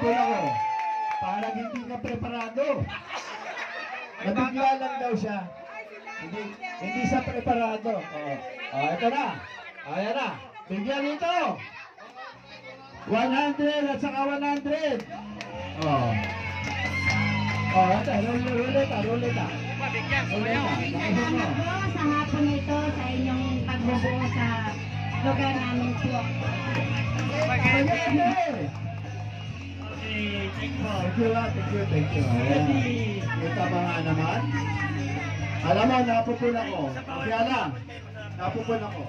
Napupul ako. Parang hindi ka preparado. Nabigla lang daw siya. Hindi siya preparado. Ito na. Ayan na. Bigyan nito. 100 at saka 100. Ito. Ruleta. Ruleta. Salamat po sa hapon ito sa inyong pagbubuo sa lugar namin po. Thank you. Kita ba nga naman? Alam mo, napupun ako. Kaya lang, napupun ako.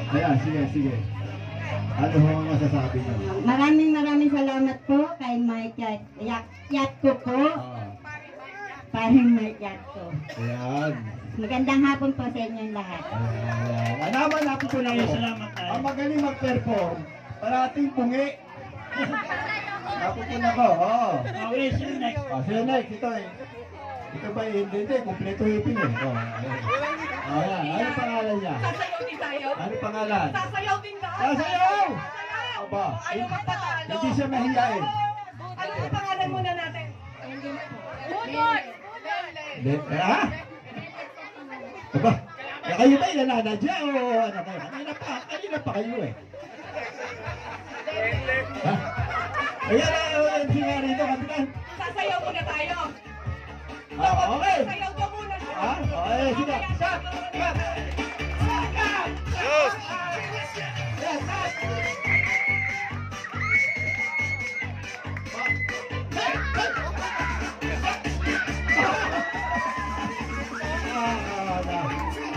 Ayan, sige. Ano ho ang masasabi niyo? Maraming salamat po kay Mike Yatko po. Paring Mike Yatko. Ayan. Magandang hapon po sa inyong lahat. Ayan. Naman, napupun ako. Ang magaling mag-perform, parating bungi. Napupun ako, sino next? Ito eh. Ito ba hindi, kumpleto hipin eh. Ayan, ano pangalan niya? Sasayaw din tayo? Ano pangalan? Sasayaw din tayo? Sasayaw! Aba, Ayaw magpatalo. hindi siya mahiyain. Ano ang pangalan muna natin? Budol! Ha? Aba, kayo ba ilalana dyan o ano kayo? Kanina pa kayo eh. Ha? Ayan na, siya rito, kapitan. Sasayaw muna tayo. Okay. Sasayaw ka muna. Okay, sige. Stop! Stop! Yes!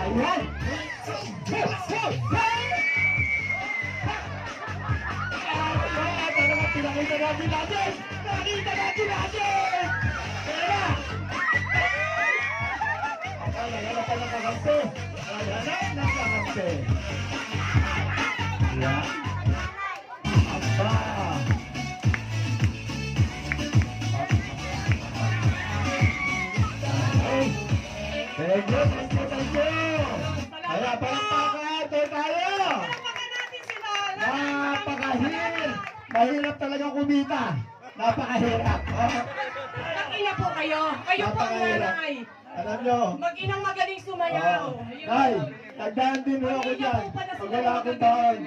Ayan! Nakita natin! Nakita natin! Kaya! Ayan na pala kakampi! Ayan na kakampi! Ayan! Aba! Thank you! Kaya palakpakan! Tayo! Palakpakan natin sila. Mahirap talaga kumita. Napakahirap. Nakina po kayo. Kayo po ang nanay. Alam nyo. Mag-inang magaling sumayaw. Ay, nagdaan din mo ako dyan. Pag wala akong baon.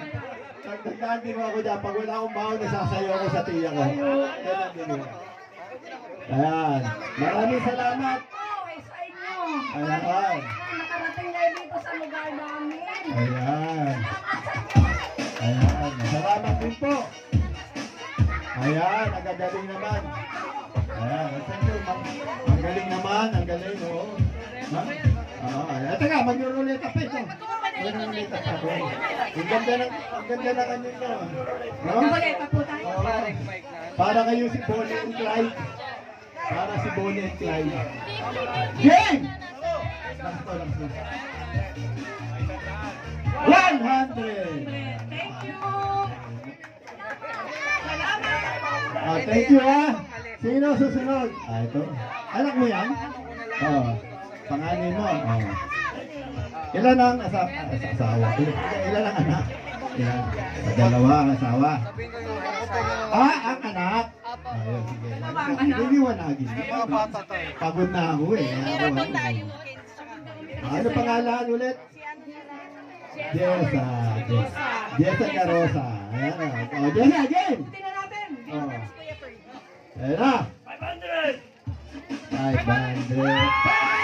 Nagdaan din mo ako dyan. Pag wala akong baon, nasasayo ako sa tiya ko. Ganun din yun. Ayan. Maraming salamat. Sa inyo. Ayan. Nakarating kayo dito sa lugar namin. Ayan. Ayan. Salamat din po. Ayan. Nagagaling naman. Ayan. Thank you. Ang galing naman. Ang galing. Oo. Teka, mag-ruleta pa ito. Mag-ruleta pa. Ang ganda ng ano nyo. No? Ruleta po tayo. Oo. Para kayo si Bonnie and Clyde. Para si Bonnie and Clyde. Game! Lakto. 100! Thank you. Salamat. Thank you Sino susunod? Ito. Anak mo yan? Pangalan mo? Ilan ang asawa? Ilan ang anak? Ilan? Dalawa ang asawa. Ang anak? Ayun, sige. Hindi wanagin. Pagod na ako eh. Ano pangalan ulit? Jessa. Jessa Carosa. Ayan o. Jessa, again! Tingnan natin. Ayan na. 500! 500!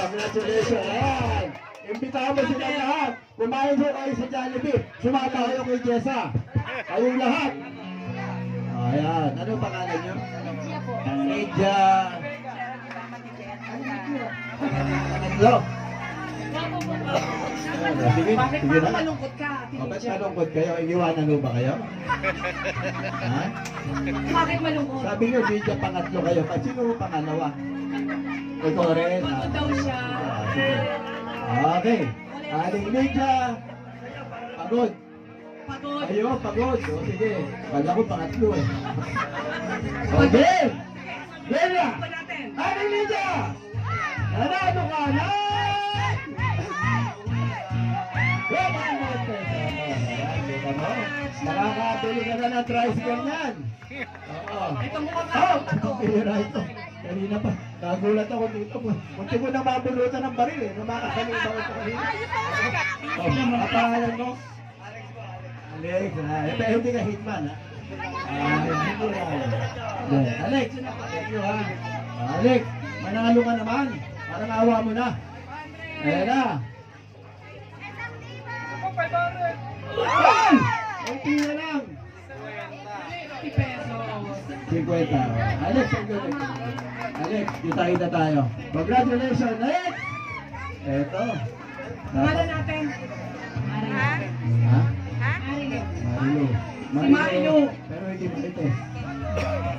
Congratulations! Ayan! Imbitahan mo sila lahat. Kumain po kayo sa Jollibee. Sumama kayo kay Jessa. Kayong lahat. Ayan. Ano pangalan nyo? Edja. Ano? Sige, Bakit sige na. malungkot ka? Bakit malungkot kayo? Iiwanan mo ba kayo? Ha? Bakit malungkot? Sabi nyo, Lydia, pangatlo kayo. At sino pangalawa? Ito rin. Pagod daw siya. Sige. Okay. Aling Lydia. Pagod. Pagod. Ayun, pagod. O, sige. Kala ko pangatlo eh. Okay. Lydia. Pa natin. Aling Lydia. Nanalo ka na. Nakakatuloy ka na ng tricycle yan. Oo. Ito mukhang Oh, ito. pira ito. Kanina pa, nagulat ako dito. Munti mo na mabulutan ng baril eh. Namakakalimutan ako ito kanina. Oh, ang pangalan mo? Alex. Hindi ka hitman ha? Hindi na. Alex, thank you ha. Alex, manalo ka naman. Parang awa mo na. Ayan na. Ay! Kunti na lang. 50 pesos. 50. Alex, thank you. Alex, kita tayo. Congratulations, Alex! Eto. Pangalan natin. Ha? Ariel. Marilu. Si Marilu. Pero hindi Marites.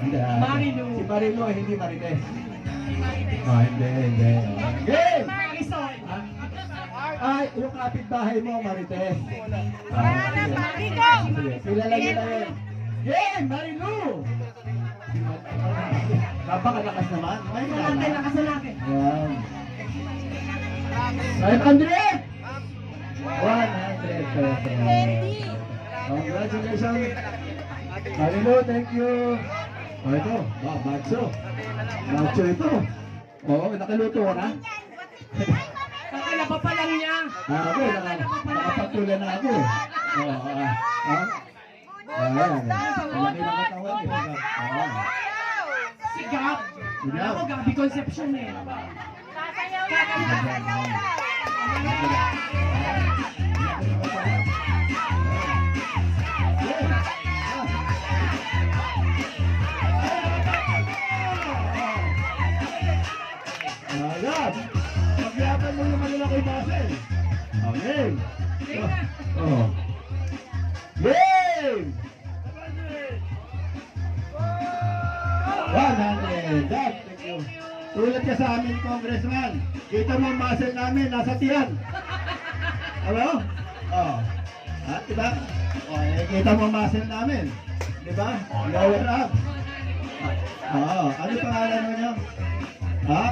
Hindi. Marilu. Si Marilu hindi Marites. Oh, hindi. Game! Marisol. Ay, yung kapitbahay mo, Marites. Sige, kilala niyo na yun. Game! Marilu! Napakalakas naman. Ay, Lakasan natin, lakasan natin. Yan. 500! 100 pesos. Congratulations. Marilu, thank you. Oh, ito. Macho. Macho ito. Oo, nakaluto ka na? Kakalaba pa lang niya. Ako, nakapagtula na ako eh. Oo, ayan. Malaki ng katawan eh. Si Gab. Ako, Gabi Concepcion eh. Agad! Pagyapan mo yung malaki muscle. Okay. Oh. Game! 100. Dad, thank you. Tulad ka sa amin, Congressman. Kita mo ang muscle namin, nasa tiyan. Ano? Oh. Ha, diba? Oh, kita mo ang muscle namin. Diba? Lower up. Oo. Ano pangalan mo niyo? Ha?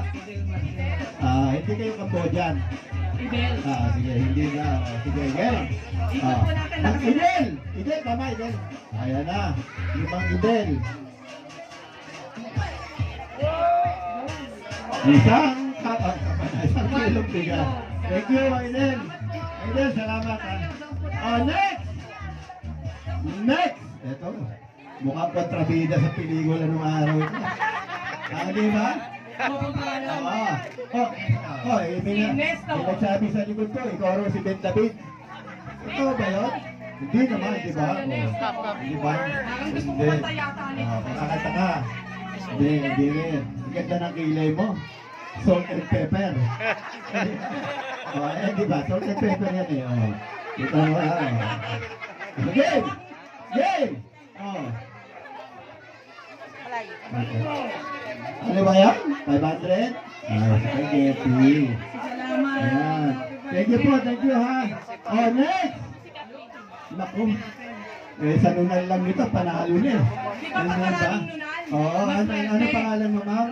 Hindi kayo Cambodian. Ibel. Sige, hindi na. Sige, Igel. Ikot po natin Ang Igel! Igel, tama, Igel. Ayan na. Limang Igel. Isang kilong bigas. Thank you, Igel. Igel, salamat ha. Next! Next! Ito. Mukhang kontrabida sa pelikula nung araw ito. Di ba? Pinagsabi sa likod ko, ikaw raw si Ben David. Ito ba yun? Hindi naman, di ba? Di ba? Parang gusto ko kanta yata nito. Kakanta ka. Hindi rin. Ang ganda ng kilay mo. Salt and pepper. Di ba? Salt and pepper yan eh. Ito mo Game! Game! Ano ba yan? 500? Thank you. Salamat. Ayan. Thank you po, thank you ha. Next! Naku. Sa nunal lang nito, panalo na eh. Di ba pagkaraming nunal? Ano pangalan mo ma'am?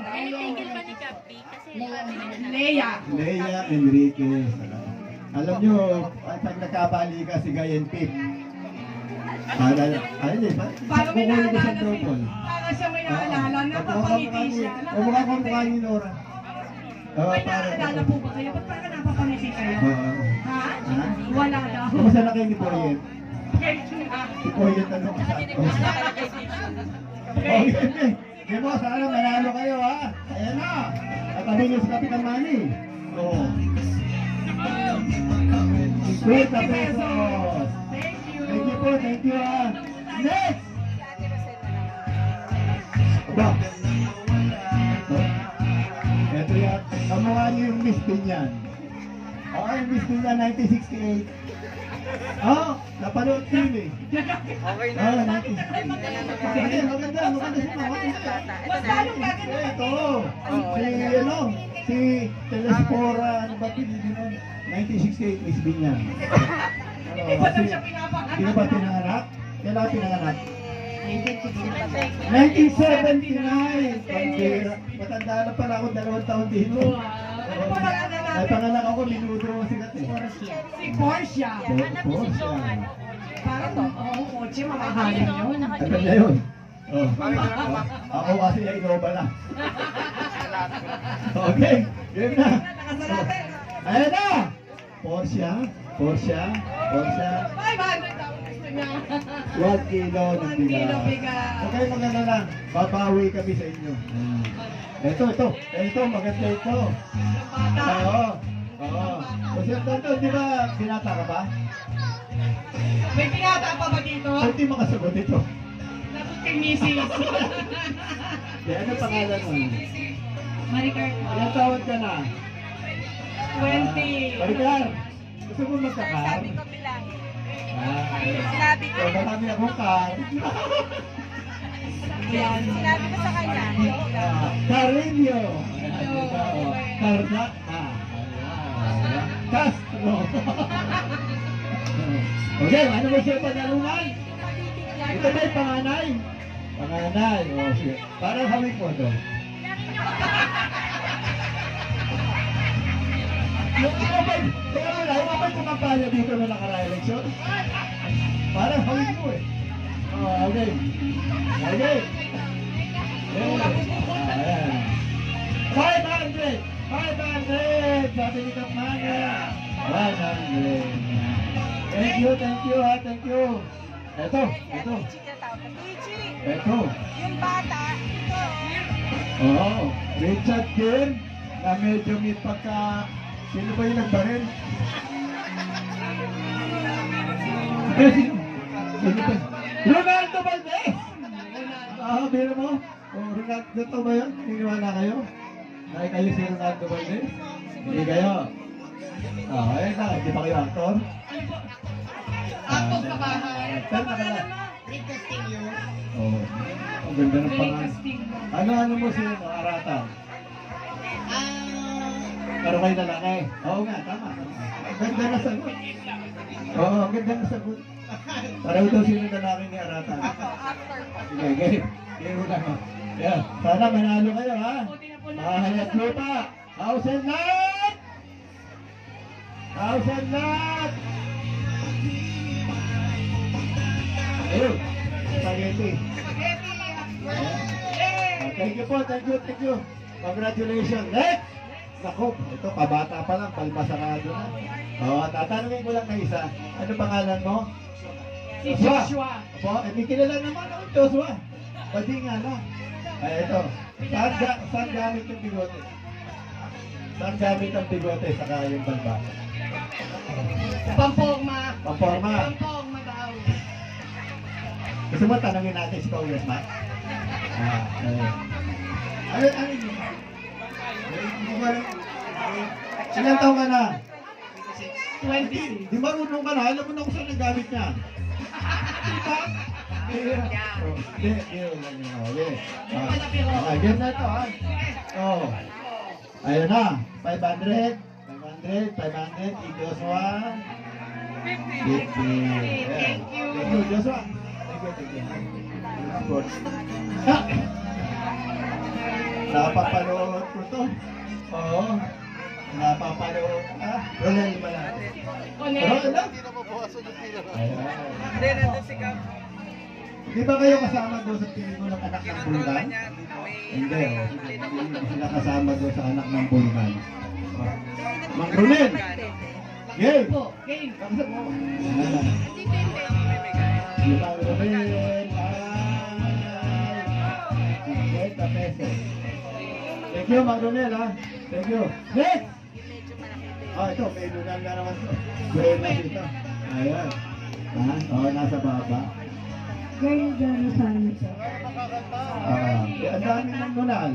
Leia. Leia Enriquez. Alam nyo, pag nagkabali ka si Guy and Pete. Ayun eh, Parang may kukunin ko sa naalala si... double. Parang siya may naalala. Napapangiti siya. O mukha kang mukha ni Nora. May naalala po ba kayo? Ba't parang napapangiti kayo? Ha? Wala daw. Kumusta na kayo ni Poyet? Okay. Si Poyet ano ka sa Okay. Di mo, sana manalo kayo ha. Ayan na. At kami yung si Kapitan Manny. Oo. 50 pesos. Thank you. Thank you po, thank you ha. Next! Aba. Ito yan. Kamukha niyo yung Miss Pinyan. Yung Miss Pinyan 1968. Napanood ko yun eh. Okay na. 1968. Maganda siya. Mas lalong gaganda. Ito. Si Si Telespora, ano ba pinili nun? 1968, Miss Binyan. Hindi pa daw siya pinapanganak. Hindi ba pinanganak? Kailan pinanganak? 1969. 1979! Pambira. Matanda na pala ako, 2 taon din. Wow. Ano pa ba natin? Ay, panganak ako, minuto mo sikat eh. Si Portia. Porsche. Parang, oo, kotse, mamahalan yun. Ano na yun? Oh. Ako kasi ay Innova na. Okay, game na. Nakasalate. Ayan na! Porsche. 500 daw gusto niya. 1 kilo ng 1 kilo bigas. bigas. Okay, maganda lang. Babawi kami sa inyo. Ito, maganda ito. Bata. Oo. Kasi ito, di ba, binata ka ba? May pinata pa ba dito? Ba't di makasagot ito? Dapat kay Mrs. Di, ano pangalan mo? Maricar. Ilang taon ka na? 20. Maricar, gusto mo magkakar? Sinabi ko. So, marami akong car. Yan. Sinabi ko sa kanya. Carinio. Carna. Castro. Okay, ano mo siya panalunan? Ito ba yung panganay? Panganay. O, sige. Parang hawik mo ito. Yung iba ba'y kumampanya dito na nakara-eleksyon? Parang hawik mo eh. Oh, okay. Okay. Ayan. 500! 500! Sabi ni Kapmana. 100. Thank you ha, thank you. Ito. Ito. Yung bata, ito. Oo. Richard Gere na medyo may pagka... Sino ba yung nagbaril? Sino ba? Ronaldo Valdez! Biro mo? Ronaldo to ba yun? Niniwala kayo? Dahil kayo si Ronaldo Valdez? Hindi kayo? Ayun na, hindi pa kayo actor? Akong kabahay. Actor na kaya? Oo. Ang ganda ng pangalan. Ano mo siya, Arata? Pero kayo lalaki. Oo nga, tama. Ang ganda na sagot. Oo, ang ganda na sagot. Pareho daw sino lalaki ni Arata. Sige, game. Game mo lang. Yeah. Sana manalo kayo, ha? Bahay at lupa. House and lot! House and lot! Ayun. Spaghetti. Thank you po, thank you. Congratulations. Next! Naku, ito kabata pa lang, palmasarado na. Tatanungin ko lang na isa. Ano pangalan mo? Si Joshua. Opo, may kilala naman ako, Joshua. Pwede nga lang. Ay, ito. Saan gamit yung bigote? Saan gamit ang bigote sa kayong banda? Pampogma. Pamporma. Pampogma daw. Gusto mo tanongin natin si Congressman? Ano yun? Ilan taon ka na? 26. Di marunong ka na, alam mo na kung saan nagamit niya. Diba? Hindi, lang yun. Okay, game na ito ha. Oh. Ayun na, 500, Joshua. 50. Thank you. Thank you, Joshua. Thank you. Sports. Napapanood ko to. Oo. Napapanood. Ronel ba yan? Ronel lang? Ayan. Di ba kayo kasama doon sa pelikula ng anak ng bulkan? Hindi. Hindi sila kasama doon sa anak ng bulkan. Mang Ronel! Game! Game. Kapasap mo. Yung Mang Ronel. 50 pesos. Thank you, Mang Ronel, ha? Thank you. Next! Ito, may lunan na naman ito. Buena dito. Ayan. Nasa baba. Girl, Johnny Sancho. Ang dami ng nunal.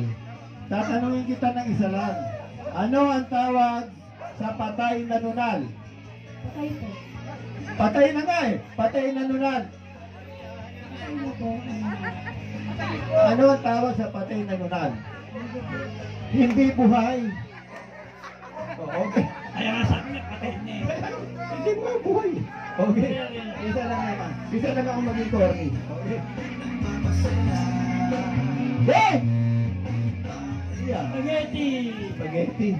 Tatanungin kita ng isa lang. Ano ang tawag sa patay na nunal? Patay po. Patay na nga eh. Patay na nunal. Ano po? Ano ang tawag sa patay na nunal? Hindi buhay. Oh, okay. Kaya nga sabi niya, patay niya eh. Hindi mo buhay. Okay. Isa lang naman. Isa lang ako maging corny. Okay. Hey! Yeah. Spaghetti! Spaghetti.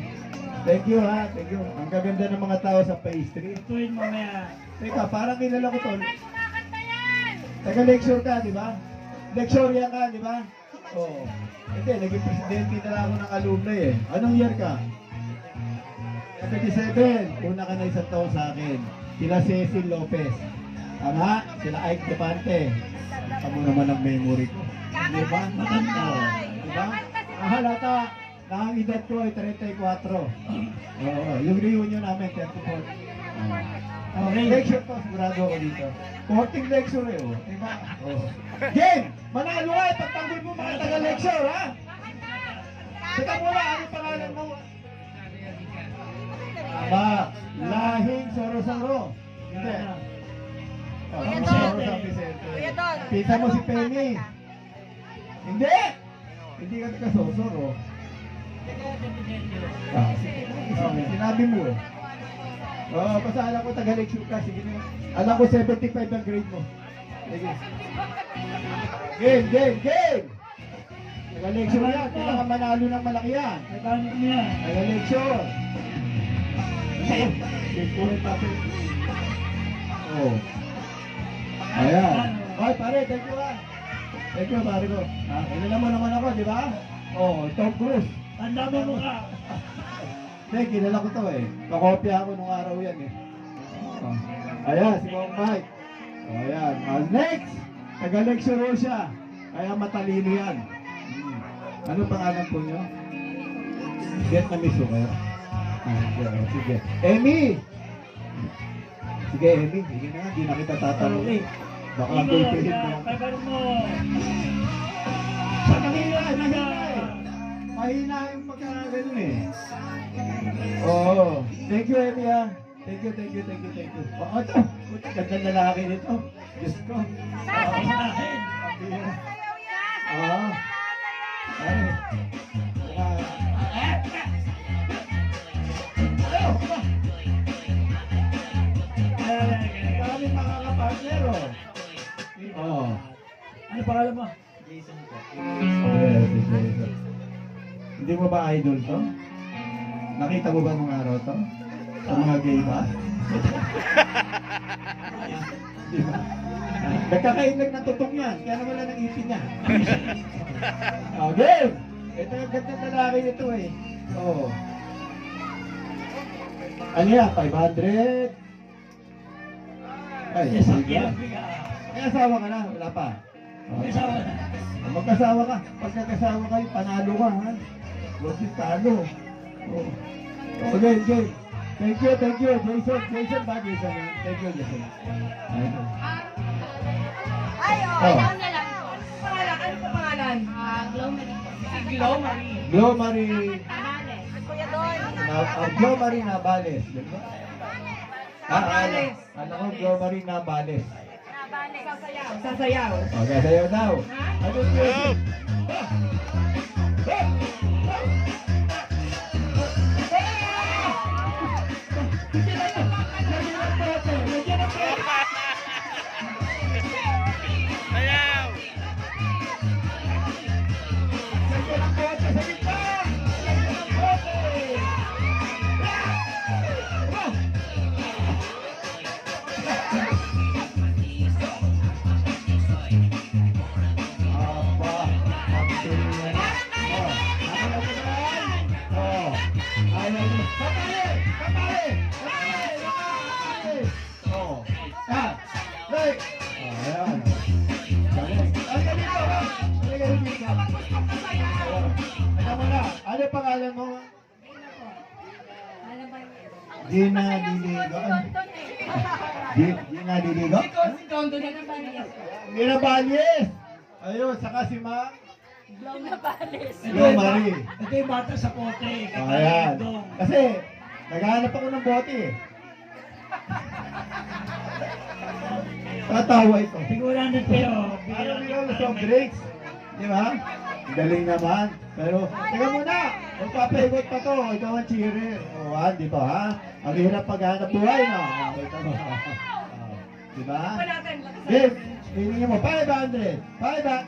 Thank you ha. Thank you. Ang gaganda ng mga tao sa pastry. Tuwin mamaya. Teka, parang kilala ko to. Taga-lecture ka, di ba? Lecturean ka, di ba? Oo. Hindi, naging presidente na lang ako ng alumni eh. Anong year ka? 77. Una ka na isang taon sa akin. Sila Cecil Lopez. Tama? Sila Ike Depante. Kamu naman ang memory ko. Di ba? Matanda. Di ba? Ang halata, na ang edad ko ay 34. Oo. Yung reunion namin, 34. Okay. Lecture to, sigurado ako dito. Korting lecture eh, oh. Diba? Oh. Game! Manalo ka, pagtanggol mo mga taga-lecture, ha? Teka muna, ano pangalan mo? Tama, lahing Soro-Soro. Hindi. Oh, Soro San Vicente. Pita mo si Penny. Hindi! Hindi ka taga-Soro. Ah, sige. Sinabi mo eh. Oo, basta alam ko taga-lecture ka. Sige na. Alam ko 75 ang grade mo. Sige. Game! Taga-lecture yan. Kailangan manalo ng malaki yan. Nagkanik niya. Taga-lecture. Game natin. Oo. Ayan. Ay, pare, thank you ha. Thank you, pare ko. Kilala mo naman ako, di ba? Oo, Tom Cruise. Tanda mo mukha. Hindi, kilala ko to eh. Pakopya ako nung araw yan eh. Oh. Ayan, si Mong Mike. Oh, ayan. Next! Taga-lecturer siya. Kaya matalino yan. Ano pangalan po nyo? Vietnamese ko kayo? Sige. Emmy! Sige, Emmy. Sige na nga, hindi na kita tatanong. Okay. Baka Ikaw, gulpihin mo. tagal mo. Sa kanila, mahina eh. Mahina yung pagkakaganon eh. Oo. Thank you, Emmy ah. Thank you. Oo, ito. Puti, gandang lalaki nito. Diyos ko. Sasayaw! Oo. Ay. Dami mga kapartner oh. Oo. Ano pangalan mo? Yes, Jason. Hindi mo ba idol to? Nakita mo ba mga araw to? Sa mga gay ba? Di ba? Nagkakainag ng tutong yan, kaya naman lang ng ipin niya. Okay! Ito yung ganda na lalaki nito eh. Oo. Ano yan? 500? Ay, Yes, sige. yeah. May asawa ka na? Wala pa? May asawa na. Magkasawa ka. Pag nagkasawa kayo, panalo ka, ha? Huwag yung talo. Oh. Okay. Thank you, Jason. Jason ba, Jason? Thank you, Jason. Okay lang na lang po. Pangalan? Ano pa pangalan? Glow Marie. Si Glow Marie. Glow Marie. Tabales. Glow Marie Nabales. Di ba? Nabales. Alam ko, Glow Marie Nabales. Tabales. Sasayaw. Okay, sayo daw. Ano yun? Ano pangalan mo? Gina Diligo. Gina Diligo? Si Tondo na naman. Gina Balyes. Ayun, saka si Ma. Glow Tabales. Glow Marie. Ito yung bata sa pote. Ayan. Dong. Kasi, naghahanap ako ng bote eh. Tatawa ito. Siguro na pero. Ano yung soft drinks? Di ba? Galing naman. Pero, teka muna. Magpapaikot pa to, ikaw ang cheerer. O, di ba ha? Ang hirap paghanap buhay, no? Kita mo. Di ba? Pa natin. Game, hiningi mo, 500. 500.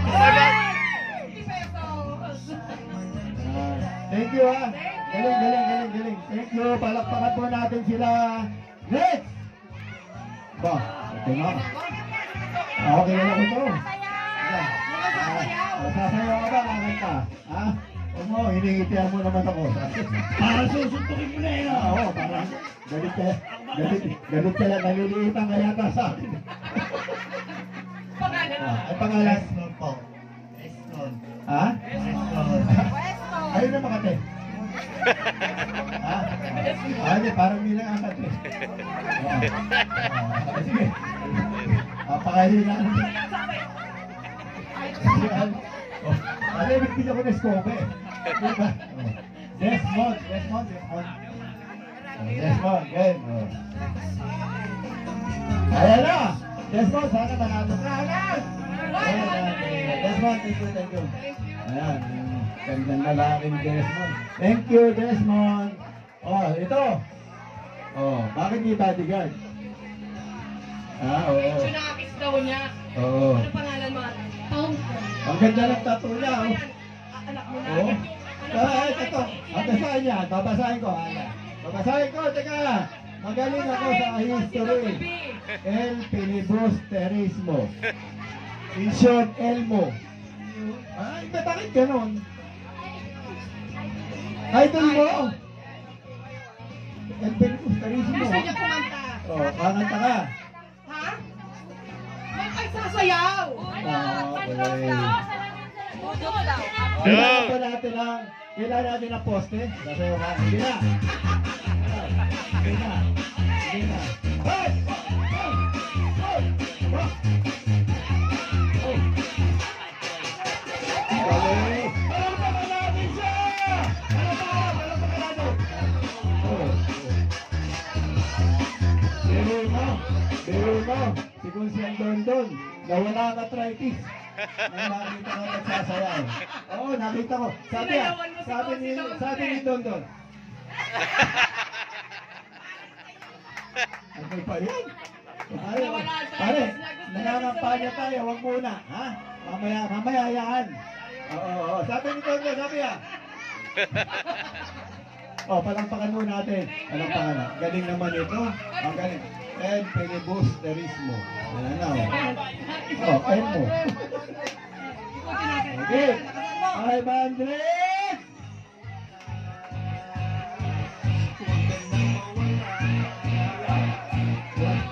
50 pesos. Thank you ha. Galing. Thank you. Palakpakan po natin sila. Next! Ba, ito nga. Okay na ako ito. Sasayaw ka ba? Kakanta. Ha? Huwag mo, hinihitihan mo naman ako. Para susuntukin mo na yun. Oo, parang galit ka lang. Naliliitan ka yata sa akin. Ay, pangalan? po. Eston. Ha? Eston. Ayun na Makati. Ha? Hindi, parang bilang akat eh. Sige. Pakainin na. Ano, ibigpil ako ng scope eh. Diba? Desmond. Good. Ayan na. Desmond, sana manalo ka agad. Desmond, thank you. Ayan. Gandang lalaki ni Desmond. Thank you, Desmond. Oh, ito. Oh, bakit may bodyguard? Oo. Tsunakis daw niya. Oo. Ano pangalan mo? Tom. Ang ganda ng tattoo niya, oh. Anak mo na. Oo. Ay, ito. Ang basahin niya. Babasahin ko. Babasahin ko. Teka. Magaling ako sa history. El Filibusterismo. In short, Elmo. Ay, bakit ganon? Idol mo. El Filibusterismo. Gusto niya kumanta. Oh, kakanta ka. Ha? Ay, sasayaw! Kailangan natin ang poste. Sasayaw ka. Hindi na. Hey! Palakpakan natin siya! Palakpakan natin! Biro mo, si Consian Dondon, nawala ang arthritis. Nang nakita ko nagsasayaw. Oo, nakita ko. Sabi ni Dondon. Ano pa yan? Pare, nangangampanya tayo, huwag muna. Ha? Mamaya yan. Oo. Sabi ni Dondon, sabi ya. Oh, palampakan muna natin. Palampakan na. Galing naman ito. Ang galing. El Filibusterismo. Ano na, oh. Oh, Elmo. Okay. 500!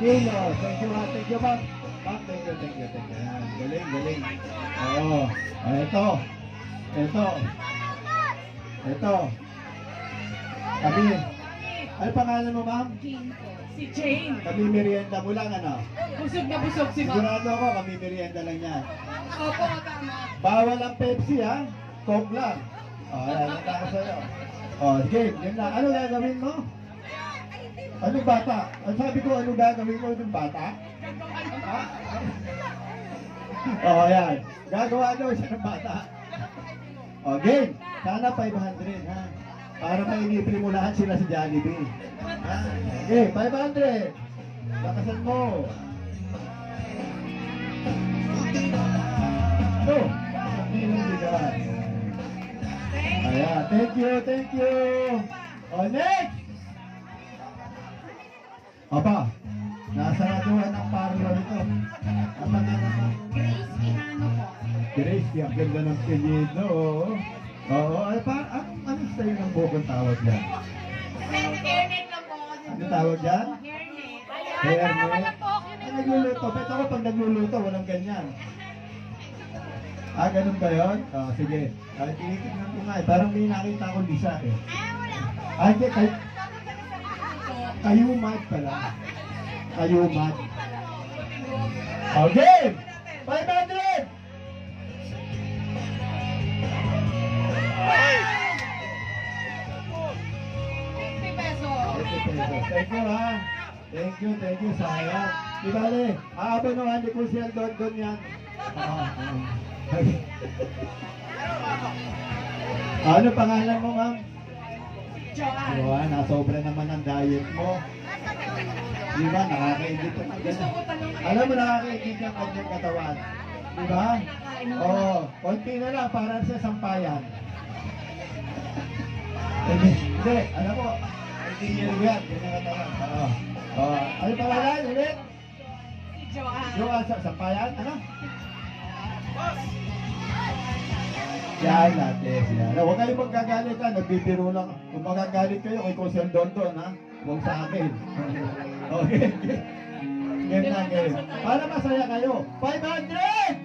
Kilo. Thank you, ma'am. Thank you. Yan. Galing. Oo. Ito. Kami. Ano pangalan mo, ma'am? Si Jane. Kami merienda mo lang, ano? Busog na busog si Ma'am. Sigurado ako, kami merienda lang yan. Opo, tama. Bawal ang Pepsi, ha? Coke lang. Ayan, nanda ko sa'yo. Game, yun na. Ano gagawin mo? Anong bata? Ang sabi ko, anong gagawin mo ng bata? Ha? Ayan. Gagawa daw siya ng bata. Game. Sana 500, ha? Para mailibre mo lahat sila sa Jollibee. Ha? Okay, 500. Lakasan mo. Ito. Ayan, thank you. Next! Aba, nasa raduhan ng parlo nito. Ang pangalan mo? Grace Quijano po. Grace, ang ganda ng apelyido. Oo, anong style ng bukong tawag yan? Hairnet lang po. Ano tawag yan? Hairnet. Hairnet? Nagluluto. Pwede ako pag nagluluto, walang ganyan. Ganun ba yun? Sige. Tinitignan ko nga eh. Parang may nakita ko lisa eh. Hindi, kayumat pala. Kayumat. Okay! 500! Thank you, ha. Thank you, sayang. Di bale, aabanuhan ni Kusiel Dondon yan. Ano pangalan mo, ma'am? Joanne. Joanna, sobra naman ang diet mo. Di ba? Nakakaigit ka ng Gusto ganyan. ko tanong Alam mo, nakakaigit ang kanyang katawan. Di ba? Oo. Konti na lang para sa sampayan. Hindi. Alam mo, hindi yan yan. Ganyan katawan. Oo. Oo. Ano pangalan? Ulit? si Joanne. Yung sa sampayan? Ano? Yan natin siya. Huwag kayong magkagalit ha. Nagbibiro lang. Kung magagalit kayo, kay Kusel Dondon ha. Huwag sa akin. Okay. Game na game. Para masaya kayo. 500!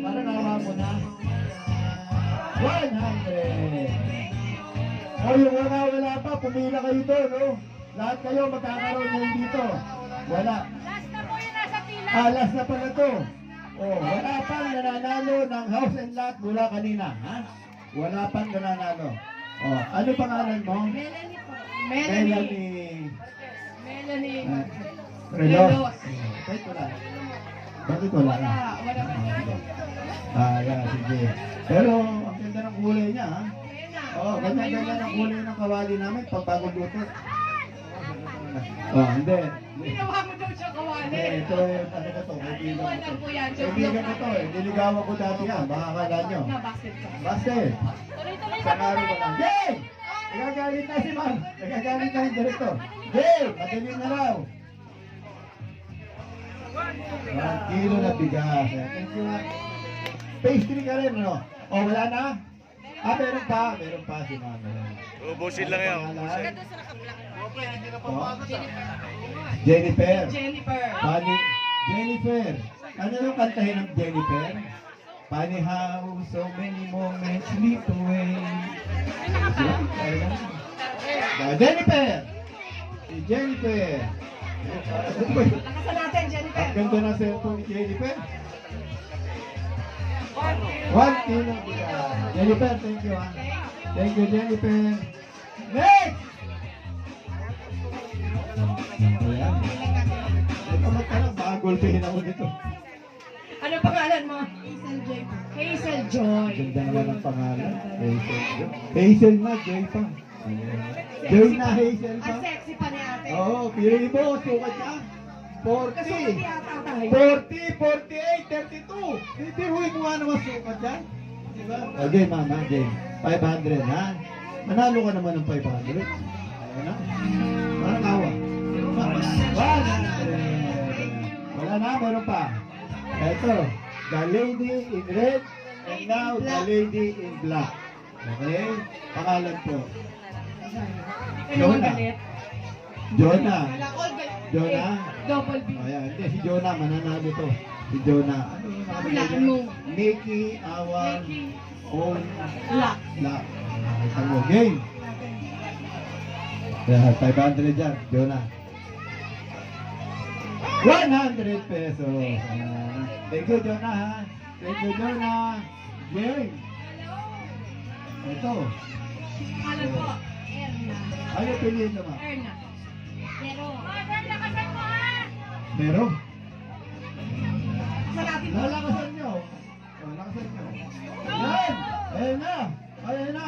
Para nawa mo na. 100! O yung wala pa, pumila kayo doon, no? Lahat kayo magkakaroon ngayon dito. Wala. Last na po yung nasa pila. Last na pala to. Oh, wala pang nananalo ng house and lot mula kanina, ha? Wala pang nananalo. Oh, ano pangalan mo? Melanie po. Melanie. Melanie. Melanie. Relos. Bakit wala? Bakit wala? Wala. Wala pa. Yeah, sige. Pero ang ganda ng kulay niya, ha? Ayan na. Oo, ganyan-ganyan ang kulay ng kawali namin pag bagong luto. Oh, hindi. Ginawa mo daw siya kawali. Ito, ano na to? Kaibigan Wala ko po to. yan. Kaibigan ko to eh. Niligawan ko dati yan. Baka akala nyo. Nabasket ka. Basket. Tuloy-tuloy Sa na po araw ko tayo. lang. Yay! Nagagalit na si ma'am. Nagagalit na yung direktor. Yay! Madaling na raw. 1 kilo na bigas. Thank you. Pastry ka rin, ano? O, wala na? Meron pa. Meron pa si ma'am. Ubusin lang yan. Pangalan? Oh. Jennifer. Jennifer. Funny. Jennifer. Ano yung kantahin ng Jennifer? Funny how so many moments slip away. Jennifer! Si Jennifer! Lakasan natin, Jennifer. Ang ganda ng cellphone ni Jennifer. 1 kilo bigas. Jennifer, thank you ha. Thank you, Jennifer. Next! Ayan. Ito magtanong, baka gulpihin ako nito. Ano pangalan mo? Hazel Joy. Hazel Joy. Ganda naman ang pangalan. Hazel. Hazel na, Joy pa. Joy na, Hazel pa. Ang sexy pa ni ate. Oo, pili mo, sukat ka. Kasukat 40. yata tayo. 40, 48, 32. Titiruin mo nga naman sukat yan. Diba? Okay, mama, game. 500, ha? Manalo ka naman ng 500. Ayun na. Parang awa. 100. Wala na, meron pa. Ito, the lady in red and now the lady in black. Okay? Pangalan po. Ano ang galit? Jonah. Wala ko galit. Jonah. Double B. Ayan, hindi, si Jonah, mananalo to. Si Jonah. Ano yung nakalagay Hulaan mo. dyan? Nikki, Awan, Nikki. On, Lock. Lock. Kita mo, game. Yeah, 500 dyan, Jonah. 100 pesos. Thank you, Jonah, ha? Thank you, Jonah. Game. Ito. Ano po? Erna. Ano piliin naman? Erna. Pero, lakasan mo ha! Meron. Sa natin po. Lalakasan nyo. Lakasan nyo. Ayan! Ayan na! Ayan na!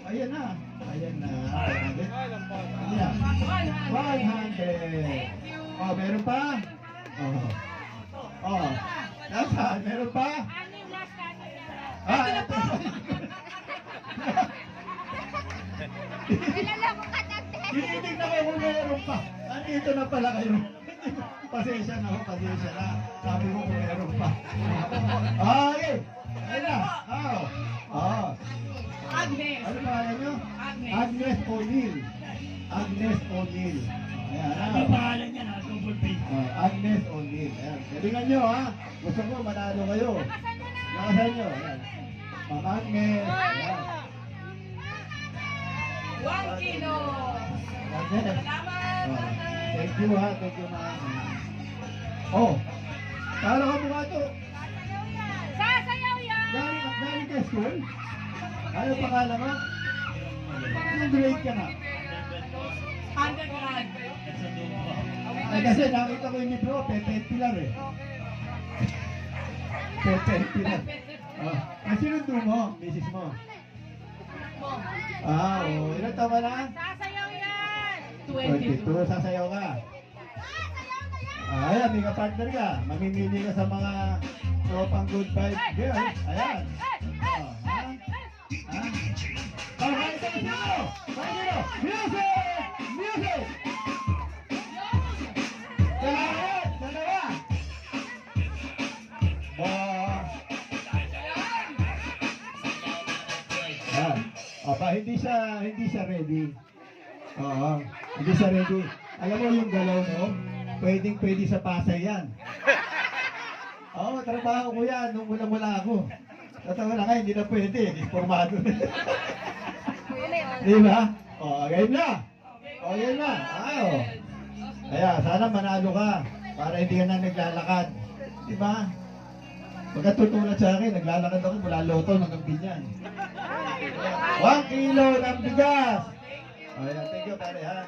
Ayan na! Ayan na. 100. Ayan. 100. Oh, meron pa? Oh. Oh. Nasaan? Meron pa? Anim last kanin na. Ito. Kilala mo ka dati. Tinitig na kayo kung meron pa. Andito na pala kayo. Pasensya na ako, pasensya na. Sabi ko kung meron pa. Okay. Ayan na. Oh. Oh. Agnes. Ano pangalan nyo? Agnes. Agnes O'Neill. Agnes O'Neill. Ayan. Ano pangalan niya na? Double pay. Agnes O'Neill. Ayan. Galingan nyo ha. Gusto ko manalo kayo. Lakasan nyo. Ayan. Ma'am Agnes. Ayan. 1 kilo. Agnes. Salamat. Oh. Thank you ha. Thank you ma'am. Oh. Kala ka mukha to. Sasayaw yan! Galing ka school? Ano pangalan mo? Anong grade ka na? Undergrad. Ay kasi nakita ko yung libro, Pepe at Pilar eh. Pepe at Pilar. Oh. Ang sinundo mo, misis mo? Ilan taon ka na? Sasayaw yan! 22. Sasayaw ka. Ayan, may ka-partner ka. Mamimili ka sa mga tropang good vibe girls. Ayan. Music! Music! Dalawa! Ayan. Hindi siya ready. Oo, hindi siya ready. Alam mo yung galaw mo, pwede sa Pasay yan. Oo, trabaho ko yan nung mula ako. Tatawa na nga, hindi na pwede, hindi formado. Di ba? Game na! Game na! Kaya, sana manalo ka para hindi ka na naglalakad. Di ba? Magkatutulad sa akin, naglalakad ako mula Loto hanggang Binyan. 1 kilo ng bigas! Ayan, thank you, pare, ha?